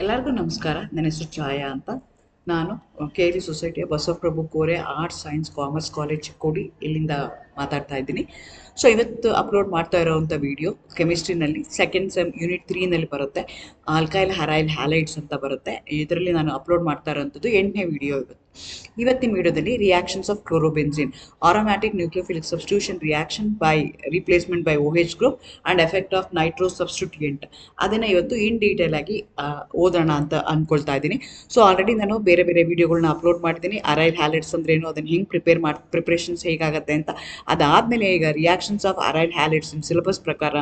ಎಲ್ಲರಿಗೂ ನಮಸ್ಕಾರ. ನನ್ನ ಹೆಸರು ಛಾಯಾ ಅಂತ. ನಾನು KLE ಸೊಸೈಟಿಯ Basavaprabhu Kore arts science commerce college Chikkodi ಇಲ್ಲಿಂದ ಮಾತಾಡ್ತಾ ಇದ್ದೀನಿ. ಸೊ ಇವತ್ತು ಅಪ್ಲೋಡ್ ಮಾಡ್ತಾ ಇರೋವಂಥ ವಿಡಿಯೋ ಕೆಮಿಸ್ಟ್ರಿನಲ್ಲಿ ಸೆಕೆಂಡ್ ಸೆಮ್ ಯೂನಿಟ್ 3ನಲ್ಲಿ ಬರುತ್ತೆ. ಆಲ್ಕೈಲ್ ಹರೈಲ್ ಹ್ಯಾಲೈಡ್ಸ್ ಅಂತ ಬರುತ್ತೆ. ಇದರಲ್ಲಿ ನಾನು ಅಪ್ಲೋಡ್ ಮಾಡ್ತಾ ಇರೋವಂಥದ್ದು 8ನೇ ವಿಡಿಯೋ ಇವತ್ತಿನ ವಿಡಿಯೋದಲ್ಲಿ reactions of chlorobenzene aromatic nucleophilic substitution reaction by replacement by OH group and effect of nitro substituent ಅದನ್ನು ಇವತ್ತು ಇನ್ ಡೀಟೇಲ್ ಆಗಿ ಓದೋಣ ಅಂತ ಅಂದ್ಕೊಳ್ತಾ ಇದ್ದೀನಿ. ಸೊ ಆಲ್ರೆಡಿ ನಾನು ಬೇರೆ ಬೇರೆ ವಿಡಿಯೋಗಳನ್ನ ಅಪ್ಲೋಡ್ ಮಾಡಿದ್ದೀನಿ. ಅರೈಲ್ ಹ್ಯಾಲೈಡ್ಸ್ ಅಂದ್ರೇನು, ಅದನ್ನು ಹೆಂಗೆ ಪ್ರಿಪ್ರೇಷನ್ಸ್ ಹೇಗಾಗುತ್ತೆ ಅಂತ. ಅದಾದಮೇಲೆ ಈಗ ರಿಯಾಕ್ಷನ್ಸ್ ಆಫ್ ಅರೈಲ್ ಹ್ಯಾಲೈಡ್ಸ್ ಸಿಲೆಬಸ್ ಪ್ರಕಾರ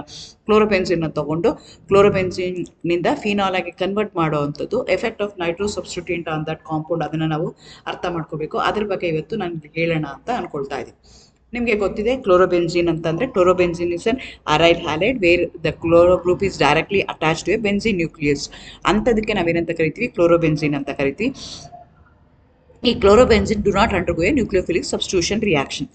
ಕ್ಲೋರೋಬೆನ್ಸಿನ್ ತಗೊಂಡು ಕ್ಲೋರೋಬೆನ್ಸಿನ್ನಿಂದ ಫಿನಾಲ್ ಆಗಿ ಕನ್ವರ್ಟ್ ಮಾಡುವಂಥದ್ದು effect of nitro substituent on that compound, ಅದನ್ನು ನಾವು ಅರ್ಥ ಮಾಡ್ಕೋಬೇಕು. ಅದ್ರ ಬಗ್ಗೆ ಇವತ್ತು ನಾನು ಹೇಳೋಣ ಅಂತ ಅನ್ಕೊಳ್ತಾ ಇದ್ದೀನಿ. ನಿಮಗೆ ಗೊತ್ತಿದೆ ಕ್ಲೋರೋಬೆನ್ಸಿನ್ ಅಂತಂದರೆ chlorobenzene is an aryl halide where the chloro group is directly attach to a benzene nucleus. ಅಂಥದಕ್ಕೆ ನಾವೇನಂತ ಕರಿತೀವಿ, ಕ್ಲೋರೋಬೆನ್ಸಿನ್ ಅಂತ ಕರಿತೀವಿ. ಈ chlorobenzene do not undergo a nucleophilic substitution reaction.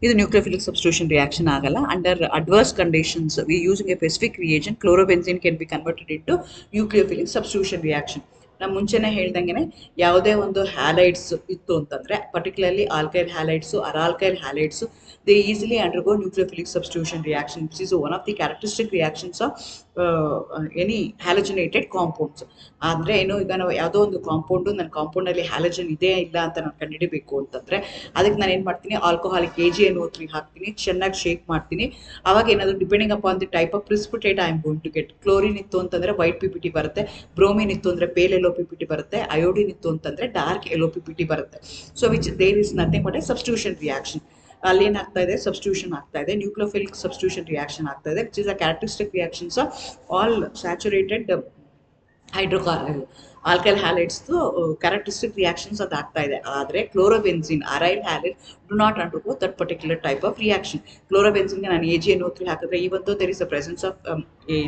ಇದು ನ್ಯೂಕ್ಲಿಯೋಫಿಲಿಕ್ ಸಬ್ಸ್ಟಿಟ್ಯೂಷನ್ ರಿಯಾಕ್ಷನ್ ಆಗಲ್ಲ. Under adverse conditions we using a specific reagent chlorobenzene can be converted into nucleophilic substitution reaction. ನಾನು ಮುಂಚೆನೇ ಹೇಳ್ದಂಗೆ ಯಾವುದೇ ಒಂದು ಹ್ಯಾಲೈಡ್ಸ್ ಇತ್ತು ಅಂತಂದರೆ, particularly alkyl halides aralkyl halides, they easily undergo nucleophilic substitution reaction which is one of the characteristic reactions of any halogenated compounds. ಅಂದರೆ ಏನು, ಈಗ ನಾವು ಯಾವುದೋ ಒಂದು ಕಾಂಪೌಂಡು, ನನ್ನ ಕಾಂಪೌಂಡಲ್ಲಿ ಹ್ಯಾಲೋಜನ್ ಇದೆ ಇಲ್ಲ ಅಂತ ನಾನು ಕಂಡುಹಿಡಿಬೇಕು ಅಂತಂದರೆ ಅದಕ್ಕೆ ನಾನು ಏನು ಮಾಡ್ತೀನಿ, ಆಲ್ಕೋಹಾಲಿಕ್ AgNO3 ಹಾಕ್ತೀನಿ, ಚೆನ್ನಾಗಿ ಶೇಕ್ ಮಾಡ್ತೀನಿ. ಆವಾಗ ಏನಾದರೂ depending upon the type of precipitate I am going to get. Chlorine ಇತ್ತು ಅಂತಂದರೆ ವೈಟ್ PPT ಬರುತ್ತೆ, ಬ್ರೋಮಿನ್ ಇತ್ತು ಅಂದರೆ ಪೇಲ್ ಎಲ್ಲೋ PPT ಬರುತ್ತೆ, ಅಯೋಡಿನ್ ಇತ್ತು ಅಂತಂದರೆ ಡಾರ್ಕ್ ಎಲ್ಲೋ PPT ಬರುತ್ತೆ. So which there is nothing but a substitution reaction. ಅಲ್ಲಿ ಏನಾಗ್ತಾ ಇದೆ, ಸಬ್ಸ್ಟಿಟ್ಯೂಷನ್ ಆಗ್ತಾ ಇದೆ, ನ್ಯೂಕ್ಲಿಯೋಫಿಲಿಕ್ ಸಬ್ಸ್ಟಿಟ್ಯೂಷನ್ ರಿಯಾಕ್ಷನ್ ಆಗ್ತಾ ಇದೆ, which is a characteristic reactions of all saturated alkyl ಹ್ಯಾಲೈಡ್ಸ್ದು ಕ್ಯಾರೆಕ್ಟರಿಸ್ಟಿಕ್ ರಿಯಾಕ್ಷನ್ಸ್ ಅದು ಆಗ್ತಾ ಇದೆ. ಆದರೆ chlorobenzene aryl halide do not undergo that particular type of reaction. ಕ್ಲೋರೋಬೆನ್ಸಿನ್ಗೆ ನಾನು AgNO3 ಹಾಕಿದ್ರೆ ಇವತ್ತು there is a presence of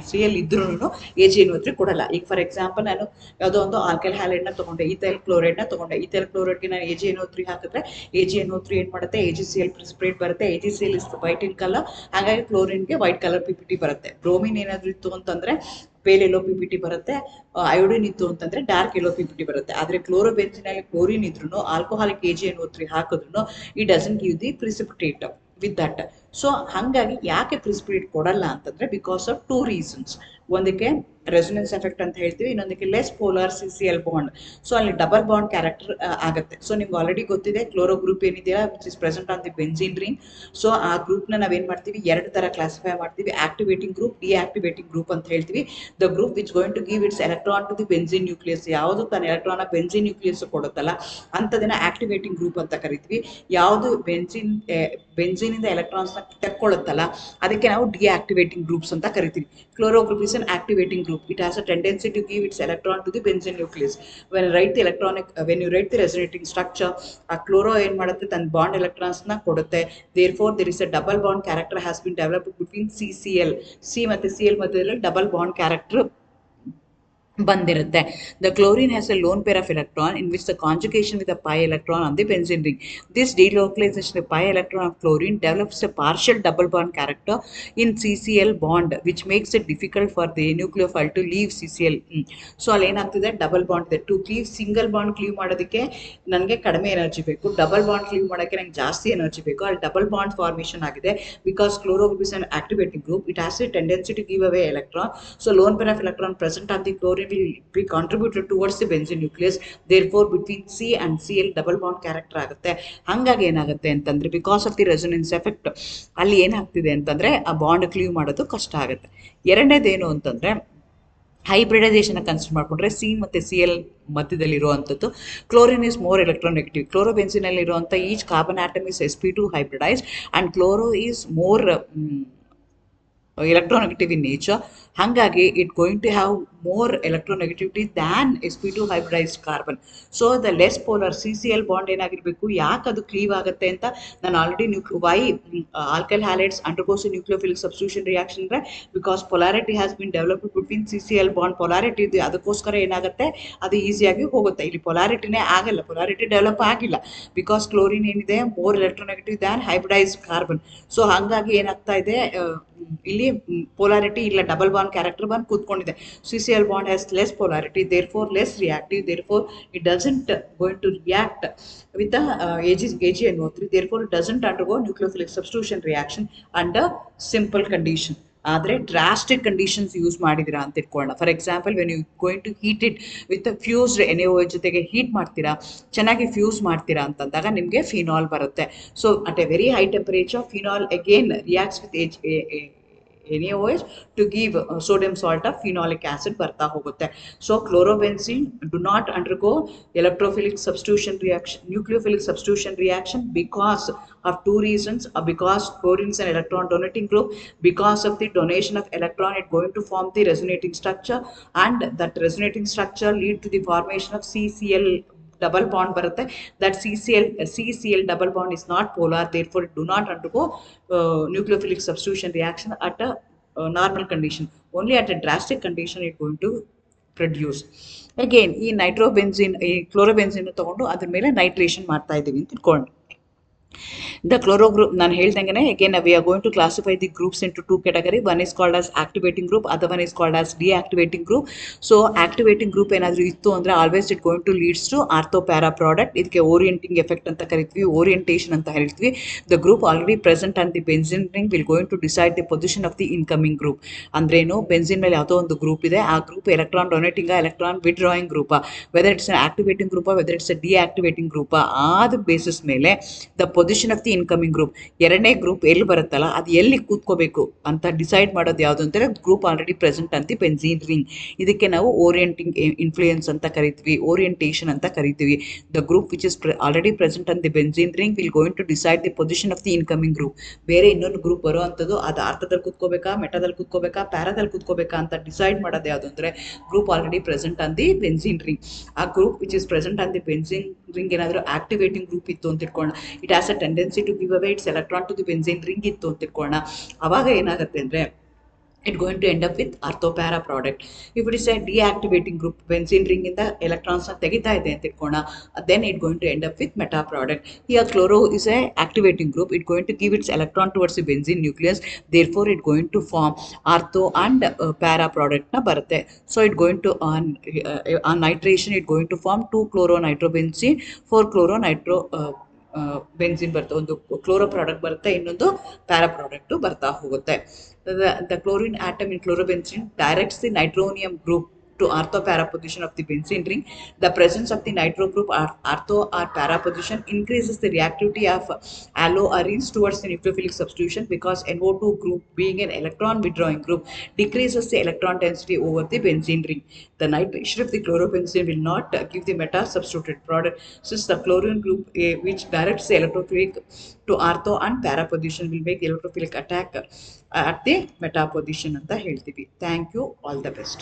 Cl ಇದ್ರೂ AgNO3 ಕೊಡಲ್ಲ. ಈಗ ಫಾರ್ ಎಕ್ಸಾಂಪಲ್ ನಾನು ಯಾವುದೋ ಒಂದು ಆಲ್ಕೈಲ್ ಹ್ಯಾಲೈಡ್ನ ತೊಗೊಂಡೆ, ಈಥೈಲ್ ಕ್ಲೋರೈಡ್ನ ತೊಗೊಂಡೆ, ಈಥೈಲ್ ಕ್ಲೋರೈಡ್ಗೆ ನಾನು AgNO3 ಹಾಕಿದ್ರೆ AgNO3 ಏನು ಮಾಡುತ್ತೆ, AgCl ಪ್ರಿಸಿಪಿಟೇಟ್ ಬರುತ್ತೆ. AgCl is white in colour, ಹಾಗಾಗಿ ಕ್ಲೋರಿನ್ಗೆ ವೈಟ್ ಕಲರ್ PPT ಬರುತ್ತೆ. ಬ್ರೋಮಿನ್ ಏನಾದರೂ ಇತ್ತು ಅಂತಂದರೆ ಪೇಲ್ ಎಲ್ಲೋ PPT ಬರುತ್ತೆ, ಅಯೋಡಿನ್ ಇತ್ತು ಅಂತಂದರೆ ಡಾರ್ಕ್ ಎಲ್ಲೋ PPT ಬರುತ್ತೆ. ಆದರೆ ಕ್ಲೋರೋಬೆನ್ಸಿನಲ್ಲಿ ಕ್ಲೋರಿನ್ ಇದ್ರೂ ಆಲ್ಕೋಹಾಲಿಕ್ AgNO3 ಹಾಕಿದ್ರು it doesn't give the precipitate with that. So ಹಾಗಾಗಿ ಯಾಕೆ ಪ್ರಿಸಿಪಿಟೇಟ್ ಕೊಡಲ್ಲ ಅಂತಂದರೆ ಬಿಕಾಸ್ ಆಫ್ 2 ರೀಸನ್ಸ್. ಒಂದಕ್ಕೆ ರೆಸೊನೆನ್ಸ್ ಎಫೆಕ್ಟ್ ಅಂತ ಹೇಳ್ತೀವಿ, ಇನ್ನೊಂದಕ್ಕೆ less polar CCl bond. So ಅಲ್ಲಿ ಡಬಲ್ ಬಾಂಡ್ ಕ್ಯಾರೆಕ್ಟರ್ ಆಗುತ್ತೆ. ಸೊ ನಿಮ್ಗೆ ಆಲ್ರೆಡಿ ಗೊತ್ತಿದೆ ಕ್ಲೋರೋ ಗ್ರೂಪ್ ಏನಿದೆಯಲ್ಲ which is present on the benzene ring. So ಆ ಗ್ರೂಪ್ನ ನಾವೇನು ಮಾಡ್ತೀವಿ, 2 ಥರ ಕ್ಲಾಸಿಫೈ ಮಾಡ್ತೀವಿ, ಆಕ್ಟಿವೇಟಿಂಗ್ ಗ್ರೂಪ್, ಡಿಆಕ್ಟಿವೇಟಿಂಗ್ ಗ್ರೂಪ್ ಅಂತ ಹೇಳ್ತೀವಿ. The group which going to give its electron to the benzene nucleus, ಯಾವುದು ತನ್ನ ಎಲೆಕ್ಟ್ರಾನ್ ಬೆನ್ಸಿನ್ ನ್ಯೂಕ್ಲಿಯಸ್ ಕೊಡುತ್ತಲ್ಲ ಅಂಥದನ್ನ ಆಕ್ಟಿವೇಟಿಂಗ್ ಗ್ರೂಪ್ ಅಂತ ಕರಿತೀವಿ. ಯಾವುದು ಬೆನ್ಸಿನಿಂದ ಎಲೆಕ್ಟ್ರಾನ್ಸ್ನ ತೆಕ್ಕೊಳ್ಳುತ್ತಲ್ಲ ಅದಕ್ಕೆ ನಾವು ಡಿಆಕ್ಟಿವೇಟಿಂಗ್ ಗ್ರೂಪ್ಸ್ ಅಂತ ಕರಿತೀವಿ. Chloro group is an activating group. It has a tendency to give its electron to the benzene nucleus. When you write the resonating structure, a chloro ಏನು ಮಾಡುತ್ತೆ, ತನ್ನ ಬಾಂಡ್ ಎಲೆಕ್ಟ್ರಾನ್ಸ್ನ ಕೊಡುತ್ತೆ. Therefore there is a double bond character has been developed between CCl, C ಮತ್ತು Cl ಮಧ್ಯದಲ್ಲಿ double bond character ಬಂದಿರುತ್ತೆ. The chlorine has a lone pair of electron in which the conjugation with a pi electron on the benzene ring. This delocalization of pi electron of chlorine develops a partial double bond character in CCl bond which makes it difficult for the nucleophile to leave CCl. So ಅಲ್ಲಿ ಏನಾಗ್ತಿದೆ, double bond ಇದೆ. To cleave single bond cleave ಮಾಡೋದಕ್ಕೆ ನನಗೆ ಕಡಿಮೆ energy ಬೇಕು, double bond cleave ಮಾಡೋಕ್ಕೆ ನನಗೆ ಜಾಸ್ತಿ ಎನರ್ಜಿ ಬೇಕು. ಅಲ್ಲಿ ಡಬಲ್ ಬಾಂಡ್ ಫಾರ್ಮೇಷನ್ ಆಗಿದೆ because chloro group is an activating group. It has a tendency to give away electron. So lone pair of electron present on the chlorine will be contributed towards the benzene nucleus. Therefore between C and Cl double bond character ಆಗುತ್ತೆ. ಹಾಗಾಗಿ ಏನಾಗುತ್ತೆ ಅಂತಂದರೆ because of the resonance effect ಅಲ್ಲಿ ಏನಾಗ್ತಿದೆ ಅಂತಂದರೆ ಆ bond cleave ಮಾಡೋದು ಕಷ್ಟ ಆಗುತ್ತೆ. ಎರಡನೇದೇನು ಅಂತಂದರೆ ಹೈಬ್ರಿಡೈಸೇಷನ್ ಕನ್ಸಿಡರ್ ಮಾಡಿಕೊಂಡ್ರೆ C ಮತ್ತು Cl ಮಧ್ಯದಲ್ಲಿರುವಂಥದ್ದು ಕ್ಲೋರಿನ್ ಇಸ್ ಮೋರ್ ಎಲೆಕ್ಟ್ರೋನೆಗೆಟಿವ್. ಕ್ಲೋರೋಬೆನ್ಸಿನಲ್ಲಿರುವಂಥ each carbon atom is sp2 hybridized and chloro is more electronegative in nature. ಹಾಗಾಗಿ it going to have more electronegativity than sp2 hybridized carbon. So the less polar CCl bond ಏನಾಗಿರಬೇಕು, ಯಾಕೆ ಅದು cleave ಆಗುತ್ತೆ ಅಂತ ನಾನು already why alkyl halides undergoes nucleophilic substitution reaction ಅಂದರೆ because polarity has been developed between CCl bond. Polarity ಇದೆ, ಅದಕ್ಕೋಸ್ಕರ ಏನಾಗುತ್ತೆ ಅದು ಈಸಿಯಾಗಿ ಹೋಗುತ್ತೆ. ಇಲ್ಲಿ ಪೊಲಾರಿಟಿನೇ ಆಗಲ್ಲ, ಪೊಲಾರಿಟಿ ಡೆವಲಪ್ ಆಗಿಲ್ಲ ಬಿಕಾಸ್ ಕ್ಲೋರಿನ್ ಏನಿದೆ more electronegative than hybridized carbon. So ಹಾಗಾಗಿ ಏನಾಗ್ತಾ ಇದೆ, ಇಲ್ಲಿ ಪೋಲಾರಿಟಿ ಇಲ್ಲ, ಡಬಲ್ ಬಾಂಡ್ ಕ್ಯಾರೆಕ್ಟರ್ ಬಂದು ಕೂತ್ಕೊಂಡಿದೆ. CCl CCl bond has less polarity, therefore less reactive, therefore it doesn't going to react with the AgNO3, therefore it doesn't undergo nucleophilic substitution reaction under simple condition. ಆದರೆ drastic conditions use ಮಾಡಿದಿರಾ ಅಂತ ಇಟ್ಕೊಳ್ಳೋಣ. For example when you going to heat it with fused NaOH ಜೊತೆಗೆ heat ಮಾಡ್ತೀರಾ, ಚೆನ್ನಾಗಿ fuse ಮಾಡ್ತೀರಾ ಅಂತಂದಾಗ ನಿಮಗೆ ಫಿನಾಲ್ ಬರುತ್ತೆ. So at a very high temperature phenol again reacts with NaOH to give sodium salt of phenolic acid ಬರ್ತಾ ಹೋಗುತ್ತೆ. So chlorobenzene do not undergo electrophilic substitution reaction, nucleophilic substitution reaction because of two reasons. Because chlorine is an electron donating group, because of the donation of electron it going to form the resonating structure, and that resonating structure lead to the formation of CCl double bond ಬರುತ್ತೆ. that CCl double bond is not polar, therefore it do not undergo nucleophilic substitution reaction at a normal condition. Only at a drastic condition it going to produce. Again ಈ ನೈಟ್ರೋಬೆನ್ಸಿನ್ ಈ ಕ್ಲೋರೋಬೆನ್ಸಿನ್ ತಗೊಂಡು ಅದ್ರ ಮೇಲೆ nitration ಮಾಡ್ತಾ ಇದ್ದೀವಿ ಅಂತ ಇಟ್ಕೊಂಡು the chloro group ನಾನು ಹೇಳ್ದಂಗೆ again we are going to classify the groups into two category. One is called as activating group, other one is called as deactivating group. So activating group ಏನಾದರೂ ಇತ್ತು ಅಂದರೆ always it going to leads to ortho para product. ಇದಕ್ಕೆ orienting effect ಅಂತ ಕರಿತೀವಿ, orientation ಅಂತ ಹೇಳ್ತೀವಿ. The group already present on the benzene ring will going to decide the position of the incoming group. ಅಂದ್ರೇನು, benzene ಮೇಲೆ ಯಾವುದೋ ಒಂದು group ಇದೆ, ಆ group electron donating electron withdrawing group, whether it's an activating group whether it's a deactivating group, ಆದ basis ಮೇಲೆ the position of the incoming group, ಎರಡನೇ group ಎಲ್ಲಿ ಬರುತ್ತಲ್ಲ ಅದು ಎಲ್ಲಿ ಕೂತ್ಕೋಬೇಕು ಅಂತ ಡಿಸೈಡ್ ಮಾಡೋದು ಯಾವುದು ಅಂತಂದರೆ ಗ್ರೂಪ್ ಆಲ್ರೆಡಿ ಪ್ರೆಸೆಂಟ್ ಅಂತ ಬೆನ್ಸಿನ್ ರಿಂಗ್. ಇದಕ್ಕೆ ನಾವು ಓರಿಯೆಂಟಿಂಗ್ ಇನ್ಫ್ಲೂಯೆನ್ಸ್ ಅಂತ ಕರಿತೀವಿ, ಓರಿಯೆಂಟೇಷನ್ ಅಂತ ಕರಿತೀವಿ. The group which is already present on the benzene ring will going to decide the position of the incoming group. ಬೇರೆ ಇನ್ನೊಂದು ಗ್ರೂಪ್ ಬರೋ ಅಂಥದ್ದು ಅದು ಆರ್ಥದಲ್ಲಿ ಕೂತ್ಕೋಬೇಕಾ, ಮೆಟಾದಲ್ಲಿ ಕೂತ್ಕೋಬೇಕಾ, ಪ್ಯಾರಾದಲ್ಲಿ ಕೂತ್ಕೋಬೇಕಾ ಅಂತ ಡಿಸೈಡ್ ಮಾಡೋದು ಯಾವುದು ಅಂದರೆ group already present on the benzene ring. ಆ group which is present on the benzene ring ಏನಾದರೂ ಆಕ್ಟಿವೇಟಿಂಗ್ ಗ್ರೂಪ್ ಇತ್ತು ಅಂತ ಇಟ್ಕೊಳ್ಳೋಣ, it has a tendency to give away its electron to the benzene ring ಇತ್ತು ಅಂತ ಇಟ್ಕೊಳ್ಳೋಣ. ಅವಾಗ ಏನಾಗುತ್ತೆ ಅಂದರೆ it going to end up with ortho para product. If it is a deactivating group, benzene ring in the electrons ತೆಗಿತಾ ಇದೆ ಅಂತ ಇಟ್ಕೋಣ, then it going to end up with meta product. Here chloro is a activating group, it going to give its electron towards the benzene nucleus, therefore it going to form ortho and para product na ಬರುತ್ತೆ. So it going to on nitration it going to form 2 chloro nitrobenzene, 4 chloro nitro benzene ಬರುತ್ತೆ, ಒಂದು chloro product ಬರುತ್ತೆ, ಇನ್ನೊಂದು para product ಬರ್ತಾ ಹೋಗುತ್ತೆ. The chlorine atom in chlorobenzene directs the nitronium group to ortho para position of the benzene ring. The presence of the nitro group ortho or para position increases the reactivity of alloarenes towards the nucleophilic substitution, because NO2 group being an electron withdrawing group decreases the electron density over the benzene ring. The nitration of the chlorobenzene will not give the meta substituted product, since the chlorine group which directs the electrophilic to ortho and para position will make electrophilic attack at the meta position ಅಂತ ಹೇಳ್ತೀವಿ. Thank you, all the best.